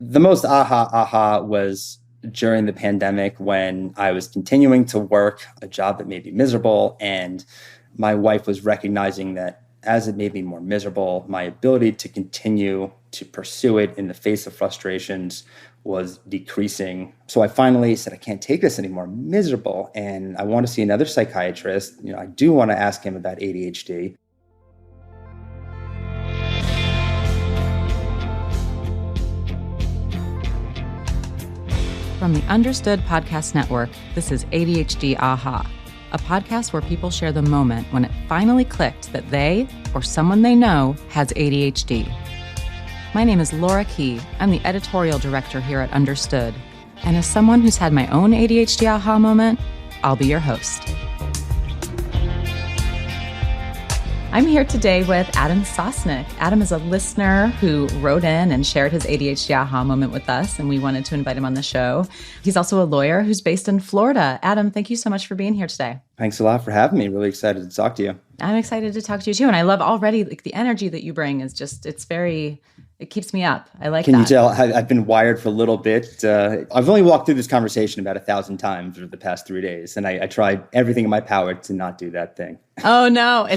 The most aha was during the pandemic when I was continuing to work a job that made me miserable. And my wife was recognizing that as it made me more miserable, my ability to continue to pursue it in the face of frustrations was decreasing. So I finally said, I can't take this anymore. I'm miserable. And I want to see another psychiatrist. I do want to ask him about ADHD. From the Understood Podcast Network, this is ADHD Aha, a podcast where people share the moment when it finally clicked that they or someone they know has ADHD. My name is Laura Key. I'm the editorial director here at Understood. And as someone who's had my own ADHD aha moment, I'll be your host. I'm here today with Adam Sosnik. Adam is a listener who wrote in and shared his ADHD aha moment with us, and we wanted to invite him on the show. He's also a lawyer who's based in Florida. Adam, thank you so much for being here today. Thanks a lot for having me. Really excited to talk to you. I'm excited to talk to you too. And I love already the energy that you bring is just, it keeps me up. I like that. Can you tell I've been wired for a little bit? I've only walked through this conversation about 1,000 times over the past 3 days, and I tried everything in my power to not do that thing. Oh, no,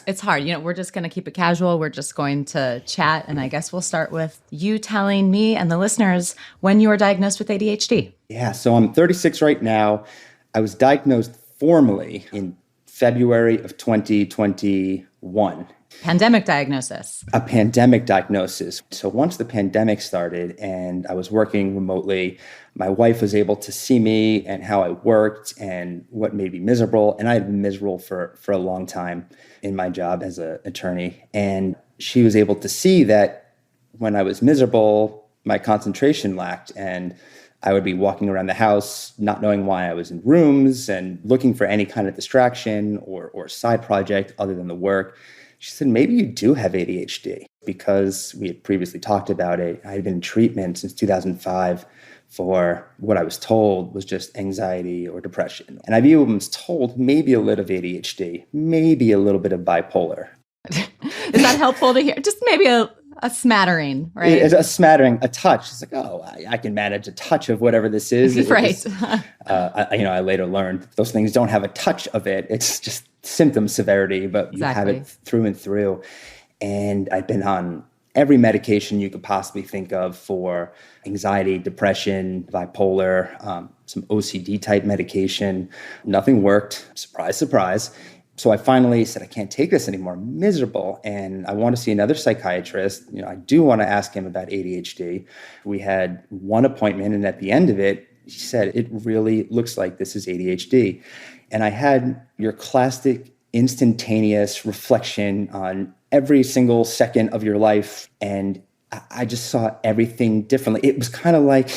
it's hard. We're just going to keep it casual. We're just going to chat. And I guess we'll start with you telling me and the listeners when you were diagnosed with ADHD. Yeah, so I'm 36 right now. I was diagnosed formally in February of 2021. Pandemic diagnosis. A pandemic diagnosis. So once the pandemic started and I was working remotely, my wife was able to see me and how I worked and what made me miserable. And I had been miserable for a long time in my job as an attorney. And she was able to see that when I was miserable, my concentration lacked. And I would be walking around the house, not knowing why I was in rooms and looking for any kind of distraction or side project other than the work. She said, maybe you do have ADHD, because we had previously talked about it. I had been in treatment since 2005 for what I was told was just anxiety or depression. And I even was told maybe a little of ADHD, maybe a little bit of bipolar. Is that helpful to hear? Just maybe a smattering, right? A smattering, a touch. It's like, I can manage a touch of whatever this is. Right. I later learned those things don't have a touch of it. It's just symptom severity, but Exactly. You have it through and through. And I've been on every medication you could possibly think of for anxiety, depression, bipolar, some OCD type medication. Nothing worked. Surprise, surprise. So I finally said, I can't take this anymore. I'm miserable. And I want to see another psychiatrist. I do want to ask him about ADHD. We had one appointment, and at the end of it, he said, it really looks like this is ADHD. And I had your classic instantaneous reflection on every single second of your life. And I just saw everything differently. It was kind of like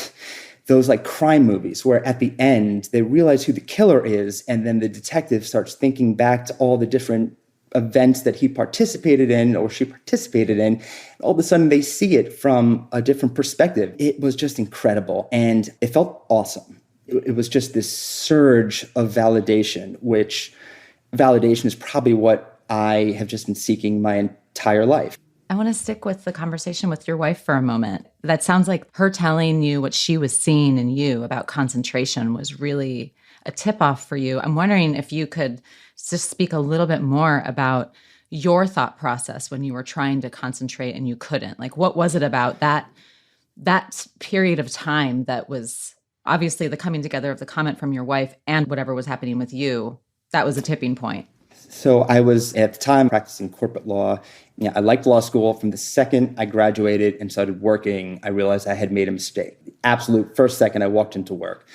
those crime movies where at the end they realize who the killer is, and then the detective starts thinking back to all the different events that he participated in or she participated in. All of a sudden they see it from a different perspective. It was just incredible, and it felt awesome. It was just this surge of validation, which validation is probably what I have just been seeking my entire life. I want to stick with the conversation with your wife for a moment. That sounds like her telling you what she was seeing in you about concentration was really a tip-off for you. I'm wondering if you could just speak a little bit more about your thought process when you were trying to concentrate and you couldn't. What was it about that period of time that was obviously the coming together of the comment from your wife and whatever was happening with you? That was a tipping point. So I was, at the time, practicing corporate law. I liked law school. From the second I graduated and started working, I realized I had made a mistake. The absolute first second I walked into work.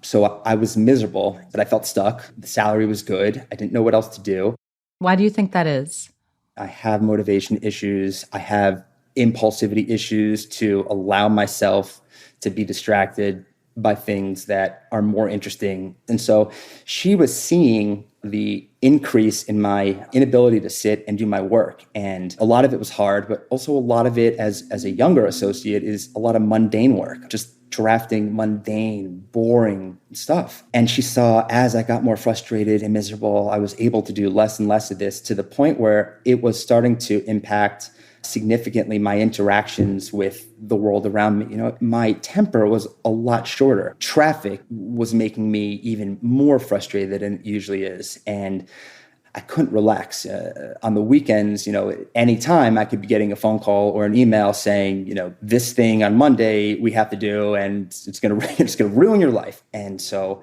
So I was miserable, but I felt stuck. The salary was good. I didn't know what else to do. Why do you think that is? I have motivation issues. I have impulsivity issues to allow myself to be distracted by things that are more interesting. And so she was seeing the increase in my inability to sit and do my work. And a lot of it was hard, but also a lot of it as a younger associate is a lot of mundane work, just drafting mundane, boring stuff. And she saw as I got more frustrated and miserable, I was able to do less and less of this to the point where it was starting to impact significantly my interactions with the world around me. My temper was a lot shorter. Traffic was making me even more frustrated than it usually is. And I couldn't relax. On the weekends, anytime I could be getting a phone call or an email saying, this thing on Monday we have to do, and it's going to ruin your life. And so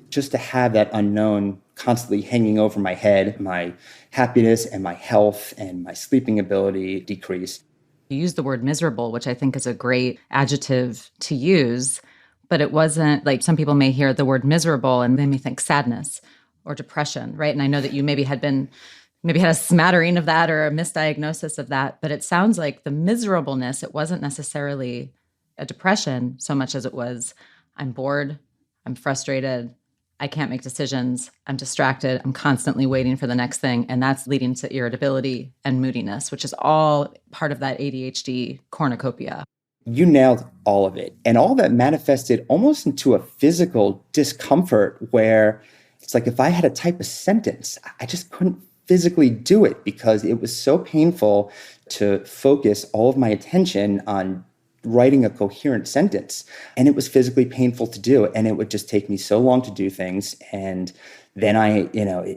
just to have that unknown constantly hanging over my head, my happiness and my health and my sleeping ability decreased. You used the word miserable, which I think is a great adjective to use, but it wasn't like some people may hear the word miserable and they may think sadness or depression, right? And I know that you maybe had a smattering of that or a misdiagnosis of that, but it sounds like the miserableness, it wasn't necessarily a depression so much as it was, I'm bored, I'm frustrated, I can't make decisions, I'm distracted, I'm constantly waiting for the next thing. And that's leading to irritability and moodiness, which is all part of that ADHD cornucopia. You nailed all of it. And all that manifested almost into a physical discomfort where it's like if I had to type a sentence, I just couldn't physically do it because it was so painful to focus all of my attention on writing a coherent sentence. And it was physically painful to do. And it would just take me so long to do things. And then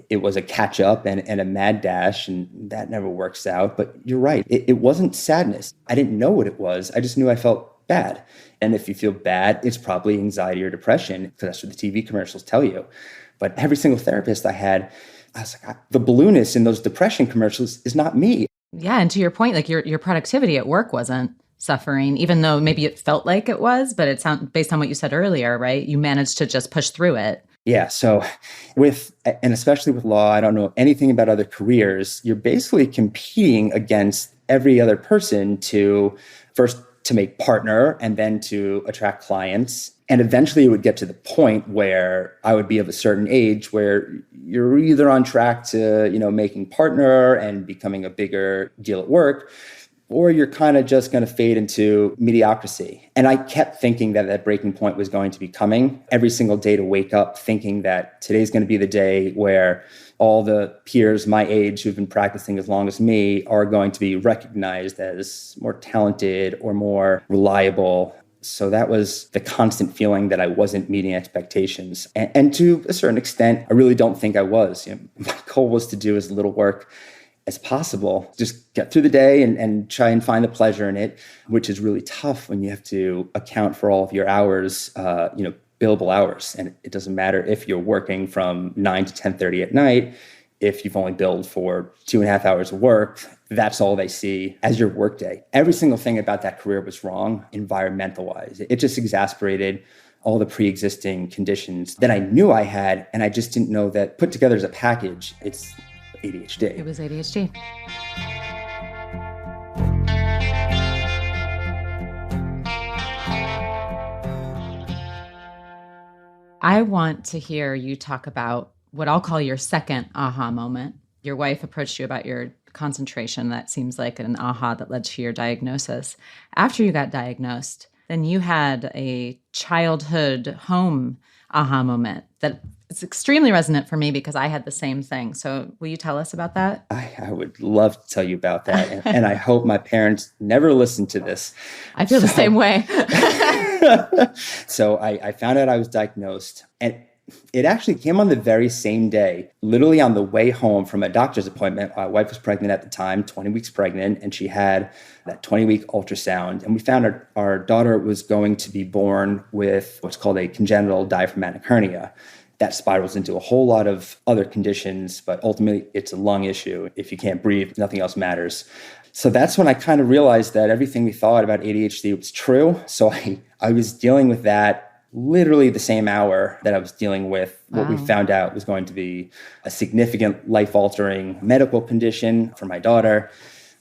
it was a catch up and a mad dash, and that never works out. But you're right. It wasn't sadness. I didn't know what it was. I just knew I felt bad. And if you feel bad, it's probably anxiety or depression, because that's what the TV commercials tell you. But every single therapist I had, I was like, the balloonist in those depression commercials is not me. Yeah. And to your point, like your productivity at work wasn't suffering, even though maybe it felt like it was, but it sounds based on what you said earlier, right? You managed to just push through it. Yeah. So and especially with law, I don't know anything about other careers. You're basically competing against every other person to make partner and then to attract clients. And eventually it would get to the point where I would be of a certain age where you're either on track to, making partner and becoming a bigger deal at work, or you're kind of just going to fade into mediocrity. And I kept thinking that breaking point was going to be coming every single day, to wake up thinking that today's going to be the day where all the peers my age who've been practicing as long as me are going to be recognized as more talented or more reliable. So that was the constant feeling that I wasn't meeting expectations. And to a certain extent, I really don't think I was. My goal was to do as little work as possible, just get through the day and try and find the pleasure in it, which is really tough when you have to account for all of your hours, billable hours. And it doesn't matter if you're working from 9 to 10:30 at night. If you've only billed for 2.5 hours of work, that's all they see as your workday. Every single thing about that career was wrong, environmental-wise. It just exasperated all the pre-existing conditions that I knew I had, and I just didn't know that put together as a package, it's ADHD. It was ADHD. I want to hear you talk about what I'll call your second aha moment. Your wife approached you about your concentration. That seems like an aha that led to your diagnosis. After you got diagnosed, then you had a childhood home aha moment that it's extremely resonant for me because I had the same thing. So will you tell us about that? I would love to tell you about that. And I hope my parents never listen to this. I feel the same way. So I found out I was diagnosed, and it actually came on the very same day, literally on the way home from a doctor's appointment. My wife was pregnant at the time, 20 weeks pregnant, and she had that 20-week ultrasound. And we found our daughter was going to be born with what's called a congenital diaphragmatic hernia. That spirals into a whole lot of other conditions, but ultimately it's a lung issue. If you can't breathe, nothing else matters. So that's when I kind of realized that everything we thought about ADHD was true. So I was dealing with that literally the same hour that I was dealing with what we found out was going to be a significant life-altering medical condition for my daughter.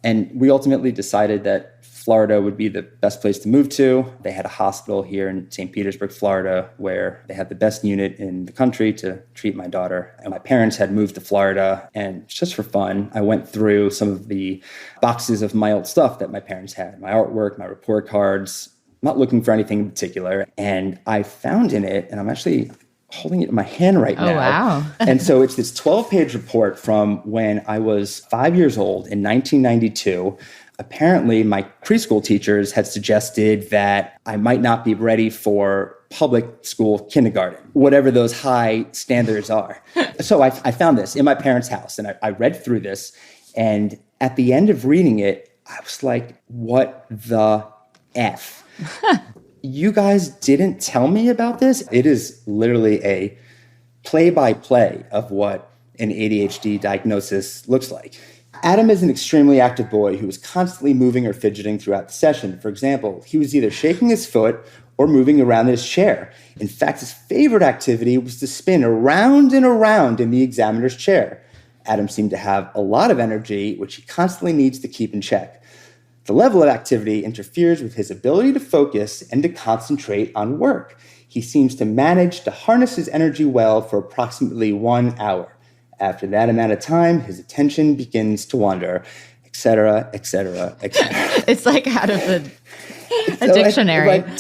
And we ultimately decided that Florida would be the best place to move to. They had a hospital here in St. Petersburg, Florida, where they had the best unit in the country to treat my daughter. And my parents had moved to Florida, and just for fun, I went through some of the boxes of my old stuff that my parents had, my artwork, my report cards, not looking for anything in particular. And I found in it, and I'm actually holding it in my hand right now. Oh, wow. And so it's this 12-page report from when I was 5 years old in 1992. apparently my preschool teachers had suggested that I might not be ready for public school kindergarten, whatever those high standards are. So I found this in my parents' house, and I read through this. And at the end of reading it, I was like, what the F? You guys didn't tell me about this? It is literally a play-by-play of what an ADHD diagnosis looks like. Adam is an extremely active boy who was constantly moving or fidgeting throughout the session. For example, he was either shaking his foot or moving around in his chair. In fact, his favorite activity was to spin around and around in the examiner's chair. Adam seemed to have a lot of energy, which he constantly needs to keep in check. The level of activity interferes with his ability to focus and to concentrate on work. He seems to manage to harness his energy well for approximately 1 hour. After that amount of time, his attention begins to wander, etc., etc., etc. It's like out of a dictionary. Like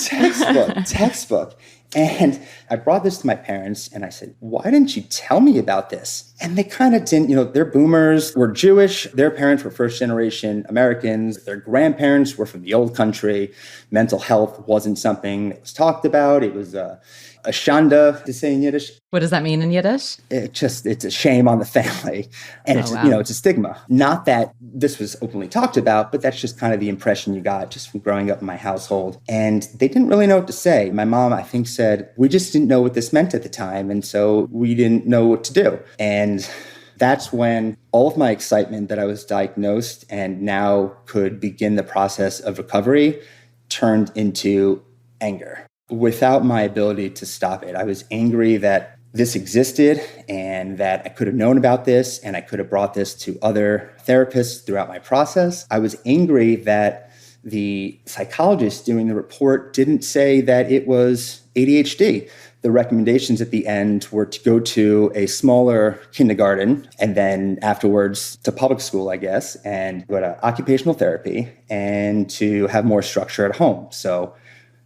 textbook. And I brought this to my parents and I said, why didn't you tell me about this? And they kind of didn't, they're boomers, were Jewish. Their parents were first generation Americans. Their grandparents were from the old country. Mental health wasn't something that was talked about. It was a shanda, to say in Yiddish. What does that mean in Yiddish? It's a shame on the family. And it's a stigma. Not that this was openly talked about, but that's just kind of the impression you got just from growing up in my household. And they didn't really know what to say. My mom, I think, said, we just didn't know what this meant at the time. And so we didn't know what to do. And that's when all of my excitement that I was diagnosed and now could begin the process of recovery turned into anger. Without my ability to stop it. I was angry that this existed and that I could have known about this and I could have brought this to other therapists throughout my process. I was angry that the psychologist doing the report didn't say that it was ADHD. The recommendations at the end were to go to a smaller kindergarten and then afterwards to public school, I guess, and go to occupational therapy and to have more structure at home. So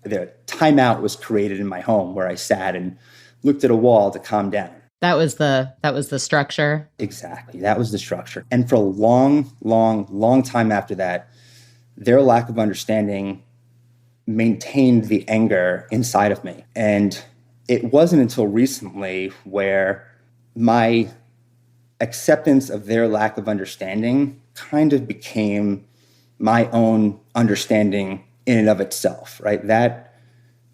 the timeout was created in my home where I sat and looked at a wall to calm down. That was the structure? Exactly. That was the structure. And for a long time after that, their lack of understanding maintained the anger inside of me. And it wasn't until recently where my acceptance of their lack of understanding kind of became my own understanding in and of itself, right? That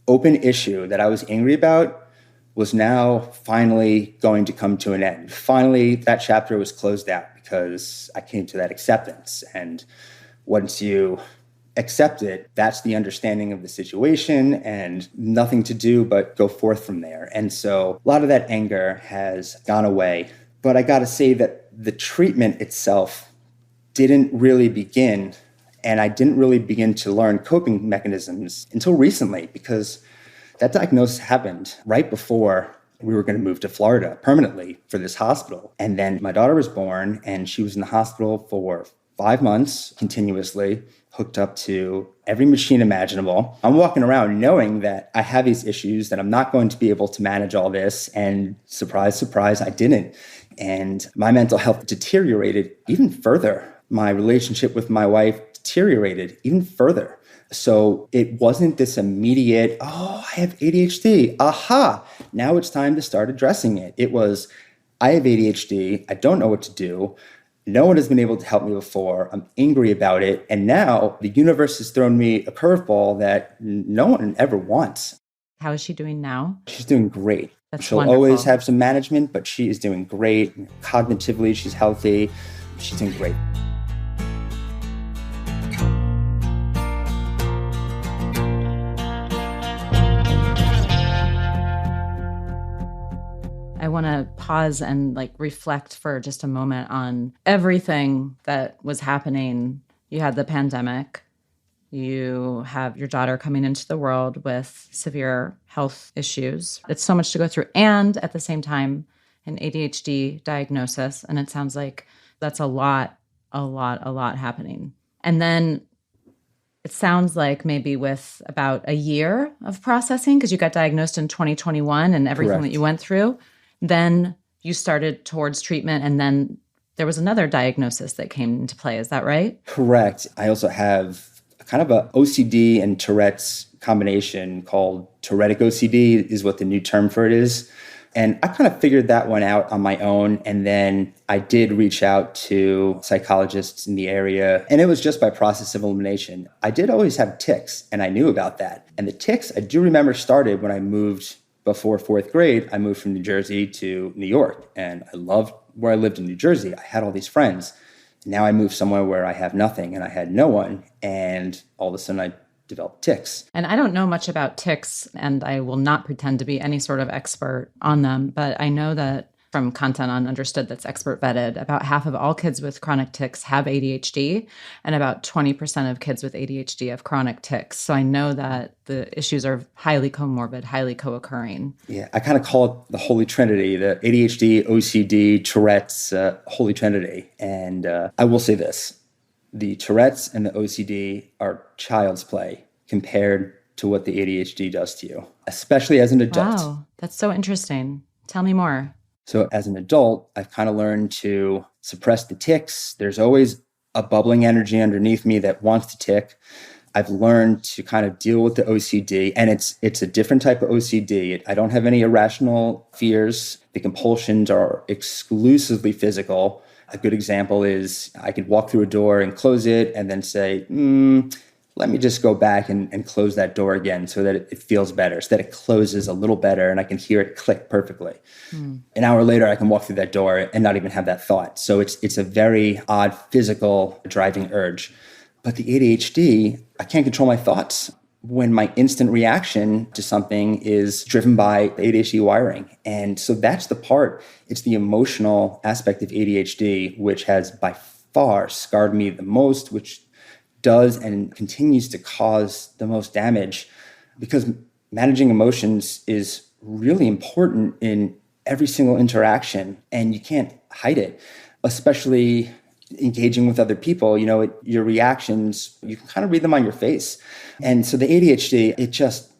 open issue that I was angry about was now finally going to come to an end. Finally, that chapter was closed out because I came to that acceptance. And once you accept it, that's the understanding of the situation and nothing to do but go forth from there. And so a lot of that anger has gone away. But I got to say that the treatment itself didn't really begin. And I didn't really begin to learn coping mechanisms until recently because that diagnosis happened right before we were going to move to Florida permanently for this hospital. And then my daughter was born and she was in the hospital for 5 months continuously, hooked up to every machine imaginable. I'm walking around knowing that I have these issues, that I'm not going to be able to manage all this. And surprise, surprise, I didn't. And my mental health deteriorated even further. My relationship with my wife deteriorated even further. So it wasn't this immediate, oh, I have ADHD. Aha, now it's time to start addressing it. It was, I have ADHD. I don't know what to do. No one has been able to help me before. I'm angry about it. And now the universe has thrown me a curveball that no one ever wants. How is she doing now? She's doing great. She'll wonderful. Always have some management, but she is doing great. Cognitively, she's healthy. She's doing great. I want to pause and reflect for just a moment on everything that was happening. You had the pandemic. You have your daughter coming into the world with severe health issues. It's so much to go through. And at the same time, an ADHD diagnosis. And it sounds like that's a lot happening. And then it sounds like maybe with about a year of processing, because you got diagnosed in 2021 and everything Correct. That you went through, then you started towards treatment and then there was another diagnosis that came into play. Is that right? Correct. I also have kind of a OCD and Tourette's combination called Tourettic OCD is what the new term for it is. And I kind of figured that one out on my own. And then I did reach out to psychologists in the area. And it was just by process of elimination. I did always have tics, and I knew about that. And the tics, I do remember, started when I moved before fourth grade. I moved from New Jersey to New York. And I loved where I lived in New Jersey. I had all these friends. Now I moved somewhere where I have nothing and I had no one. And all of a sudden I developed tics. And I don't know much about tics, and I will not pretend to be any sort of expert on them, but I know that from content on Understood that's expert vetted, about half of all kids with chronic tics have ADHD, and about 20% of kids with ADHD have chronic tics. So I know that the issues are highly comorbid, highly co-occurring. Yeah, I kind of call it the Holy Trinity, the ADHD, OCD, Tourette's, Holy Trinity. And I will say this. The Tourette's and the OCD are child's play compared to what the ADHD does to you, especially as an adult. Wow, that's so interesting. Tell me more. So as an adult, I've kind of learned to suppress the tics. There's always a bubbling energy underneath me that wants to tick. I've learned to kind of deal with the OCD, and it's a different type of OCD. I don't have any irrational fears. The compulsions are exclusively physical. A good example is I could walk through a door and close it and then say, let me just go back and close that door again so that it feels better, so that it closes a little better and I can hear it click perfectly. An hour later, I can walk through that door and not even have that thought. So it's a very odd physical driving urge. But the ADHD, I can't control my thoughts when my instant reaction to something is driven by ADHD wiring. And so that's the part, it's the emotional aspect of ADHD, which has by far scarred me the most, which does and continues to cause the most damage, because managing emotions is really important in every single interaction, and you can't hide it, especially engaging with other people. Your reactions, you can kind of read them on your face. And so the ADHD, it just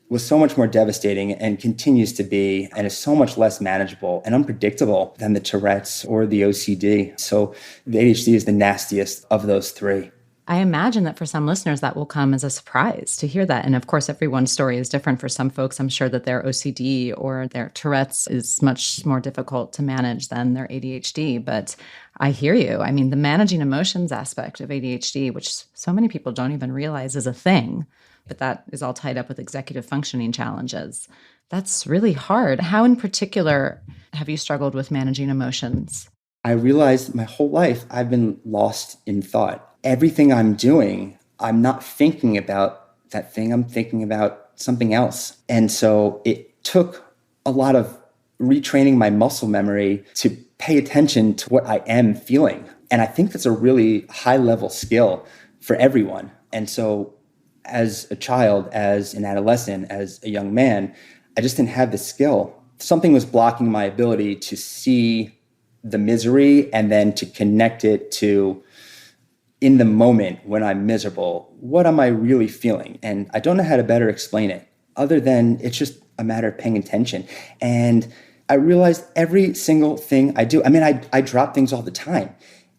was so much more devastating and continues to be, and is so much less manageable and unpredictable than the Tourette's or the OCD. So the ADHD is the nastiest of those three. I imagine that for some listeners, that will come as a surprise to hear that. And of course, everyone's story is different. For some folks, I'm sure that their OCD or their Tourette's is much more difficult to manage than their ADHD. But I hear you. I mean, the managing emotions aspect of ADHD, which so many people don't even realize is a thing, but that is all tied up with executive functioning challenges. That's really hard. How in particular have you struggled with managing emotions? I realized my whole life I've been lost in thought. Everything I'm doing, I'm not thinking about that thing. I'm thinking about something else. And so it took a lot of retraining my muscle memory to pay attention to what I am feeling. And I think that's a really high level skill for everyone. And so as a child, as an adolescent, as a young man, I just didn't have the skill. Something was blocking my ability to see the misery and then to connect it to, in the moment when I'm miserable, what am I really feeling? And I don't know how to better explain it other than it's just a matter of paying attention. And I realized every single thing I do, I drop things all the time,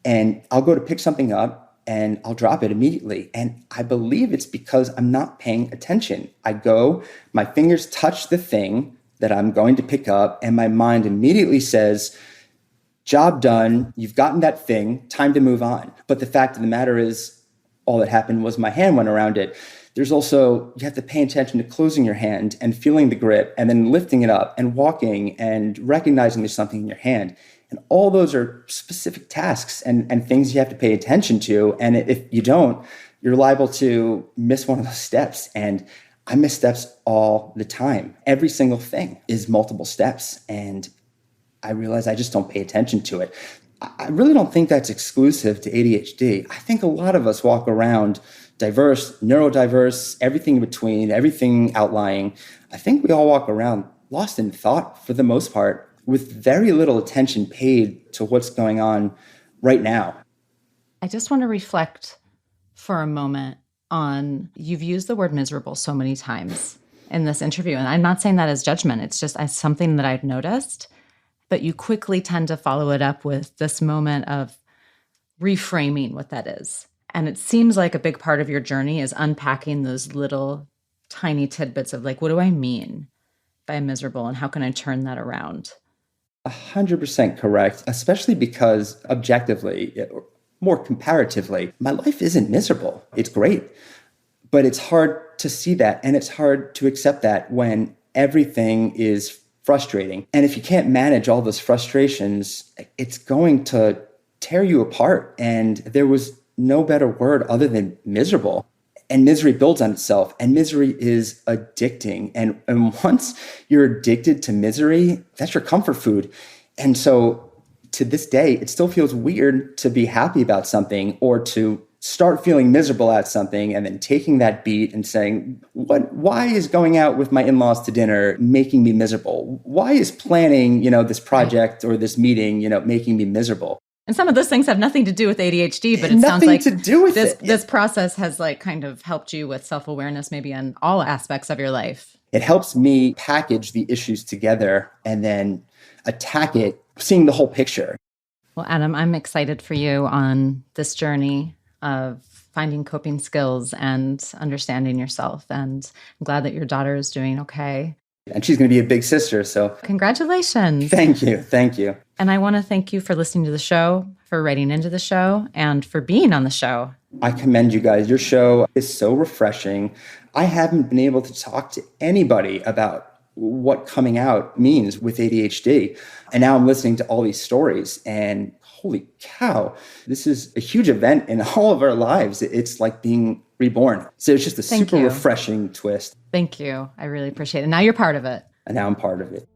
and I'll go to pick something up and I'll drop it immediately. And I believe it's because I'm not paying attention. My fingers touch the thing that I'm going to pick up, and my mind immediately says, job done, you've gotten that thing, time to move on. But the fact of the matter is, all that happened was my hand went around it. There's also, you have to pay attention to closing your hand and feeling the grip and then lifting it up and walking and recognizing there's something in your hand. And all those are specific tasks and things you have to pay attention to. And if you don't, you're liable to miss one of those steps. And I miss steps all the time. Every single thing is multiple steps. And I realize I just don't pay attention to it. I really don't think that's exclusive to ADHD. I think a lot of us walk around diverse, neurodiverse, everything in between, everything outlying. I think we all walk around lost in thought for the most part, with very little attention paid to what's going on right now. I just want to reflect for a moment on, you've used the word miserable so many times in this interview. And I'm not saying that as judgment. It's just as something that I've noticed. but you quickly tend to follow it up with this moment of reframing what that is. And it seems like a big part of your journey is unpacking those little tiny tidbits of like, what do I mean by miserable and how can I turn that around? 100% correct, especially because objectively, more comparatively, my life isn't miserable. It's great, but it's hard to see that and it's hard to accept that when everything is frustrating. And if you can't manage all those frustrations, it's going to tear you apart. And there was no better word other than miserable. And misery builds on itself, and misery is addicting. And once you're addicted to misery, that's your comfort food. And so to this day, it still feels weird to be happy about something or to start feeling miserable at something and then taking that beat and saying, why is going out with my in-laws to dinner making me miserable? Why is planning, this project or this meeting, making me miserable? And some of those things have nothing to do with ADHD, but it sounds like to do with this process has like kind of helped you with self-awareness maybe in all aspects of your life. It helps me package the issues together and then attack it, seeing the whole picture. Well, Adam, I'm excited for you on this journey of finding coping skills and understanding yourself. And I'm glad that your daughter is doing okay. And she's going to be a big sister, so. Congratulations. Thank you. Thank you. And I want to thank you for listening to the show, for writing into the show, and for being on the show. I commend you guys. Your show is so refreshing. I haven't been able to talk to anybody about what coming out means with ADHD. And now I'm listening to all these stories and holy cow, this is a huge event in all of our lives. It's like being reborn. So it's just a super refreshing twist. Thank you. I really appreciate it. Now you're part of it. And now I'm part of it.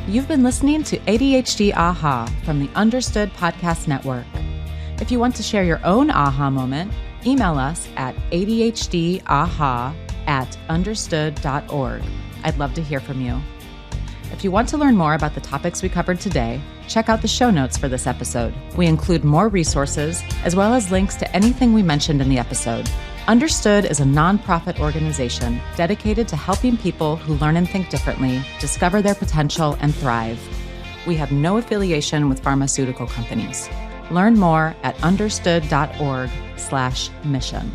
You've been listening to ADHD Aha from the Understood Podcast Network. If you want to share your own aha moment, email us at adhdaha@understood.org. I'd love to hear from you. If you want to learn more about the topics we covered today, check out the show notes for this episode. We include more resources, as well as links to anything we mentioned in the episode. Understood is a nonprofit organization dedicated to helping people who learn and think differently discover their potential and thrive. We have no affiliation with pharmaceutical companies. Learn more at understood.org/mission.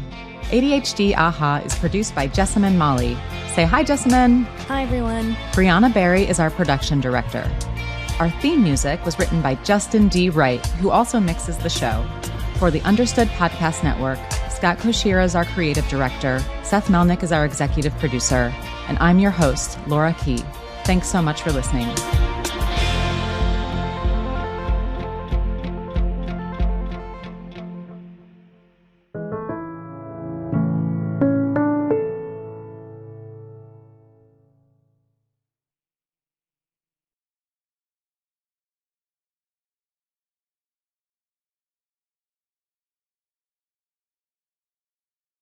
ADHD Aha is produced by Jessamine Molly. Say hi, Jessamine. Hi, everyone. Brianna Berry is our production director. Our theme music was written by Justin D. Wright, who also mixes the show. For the Understood Podcast Network, Scott Koshira is our creative director, Seth Melnick is our executive producer, and I'm your host, Laura Key. Thanks so much for listening.